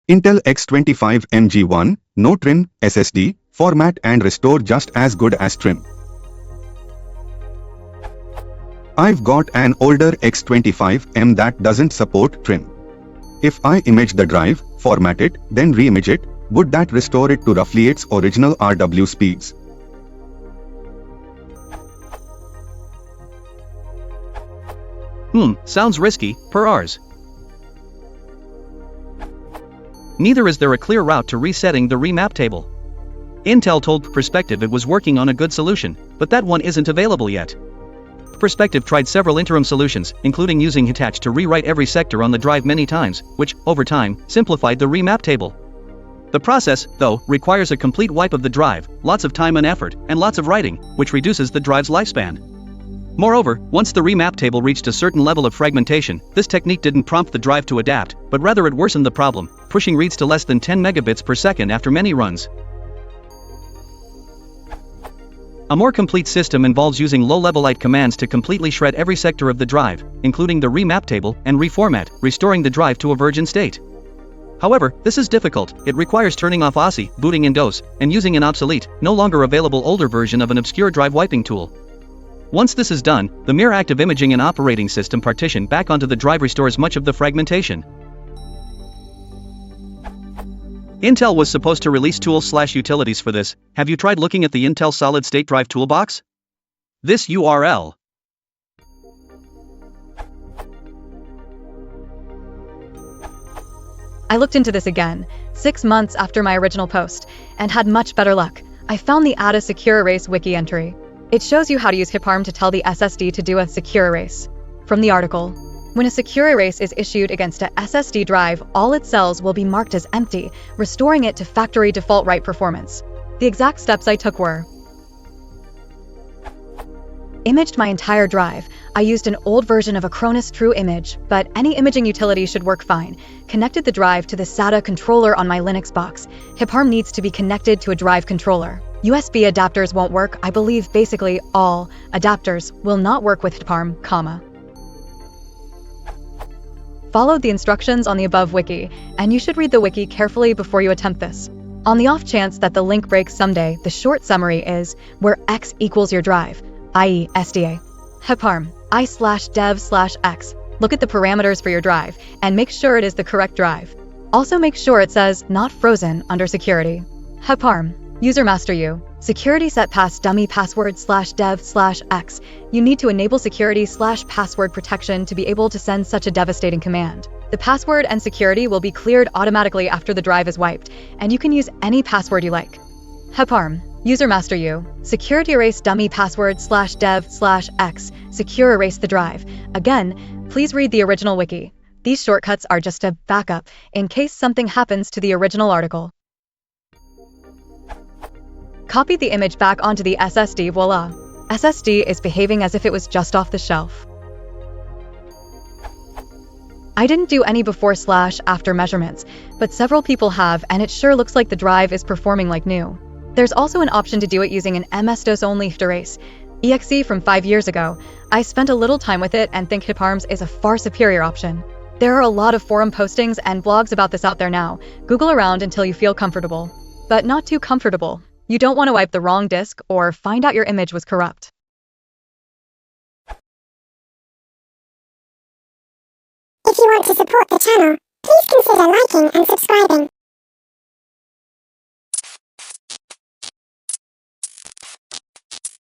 Intel X25-M G1, no trim, SSD, format and restore just as good as trim. I've got an older X25-M that doesn't support trim. If I image the drive, format it, then re-image it, would that restore it to roughly its original RW speeds? Sounds risky, per ours. Neither is there a clear route to resetting the remap table. Intel told Perspective it was working on a good solution, but that one isn't available yet. Perspective tried several interim solutions, including using Hitachi to rewrite every sector on the drive many times, which, over time, simplified the remap table. The process, though, requires a complete wipe of the drive, lots of time and effort, and lots of writing, which reduces the drive's lifespan. Moreover, once the remap table reached a certain level of fragmentation, this technique didn't prompt the drive to adapt, but rather it worsened the problem, pushing reads to less than 10 megabits per second after many runs. A more complete system involves using low-level IT commands to completely shred every sector of the drive, including the remap table, and reformat, restoring the drive to a virgin state. However, this is difficult. It requires turning off OSI, booting in DOS, and using an obsolete, no longer available older version of an obscure drive wiping tool. Once this is done, the mere act of imaging an operating system partition back onto the drive restores much of the fragmentation. Intel was supposed to release tools/utilities for this. Have you tried looking at the Intel Solid State Drive Toolbox? This URL. I looked into this again, 6 months after my original post, and had much better luck. I found the Add a Secure Erase wiki entry. It shows you how to use HIPARM to tell the SSD to do a secure erase. From the article, when a secure erase is issued against a SSD drive, all its cells will be marked as empty, restoring it to factory default write performance. The exact steps I took were: imaged my entire drive. I used an old version of Acronis True Image, but any imaging utility should work fine. Connected the drive to the SATA controller on my Linux box. HIPARM needs to be connected to a drive controller. USB adapters won't work. I believe basically all adapters will not work with HIPARM, Followed the instructions on the above wiki, and you should read the wiki carefully before you attempt this. On the off chance that the link breaks someday, the short summary is where X equals your drive, i.e. SDA. HIPARM, I/dev/X. Look at the parameters for your drive, and make sure it is the correct drive. Also make sure it says not frozen under security. HIPARM. User master U. Security set pass dummy password/dev/X. You need to enable security/password protection to be able to send such a devastating command. The password and security will be cleared automatically after the drive is wiped, and you can use any password you like. HIPARM. User master U. Security erase dummy password/dev/X. Secure erase the drive. Again, please read the original wiki. These shortcuts are just a backup in case something happens to the original article. Copied the image back onto the SSD, voila. SSD is behaving as if it was just off the shelf. I didn't do any before/after measurements, but several people have, and it sure looks like the drive is performing like new. There's also an option to do it using an MS-DOS only erase. EXE from 5 years ago. I spent a little time with it and think HIPARM's is a far superior option. There are a lot of forum postings and blogs about this out there now. Google around until you feel comfortable. But not too comfortable. You don't want to wipe the wrong disk or find out your image was corrupt. If you want to support the channel, please consider liking and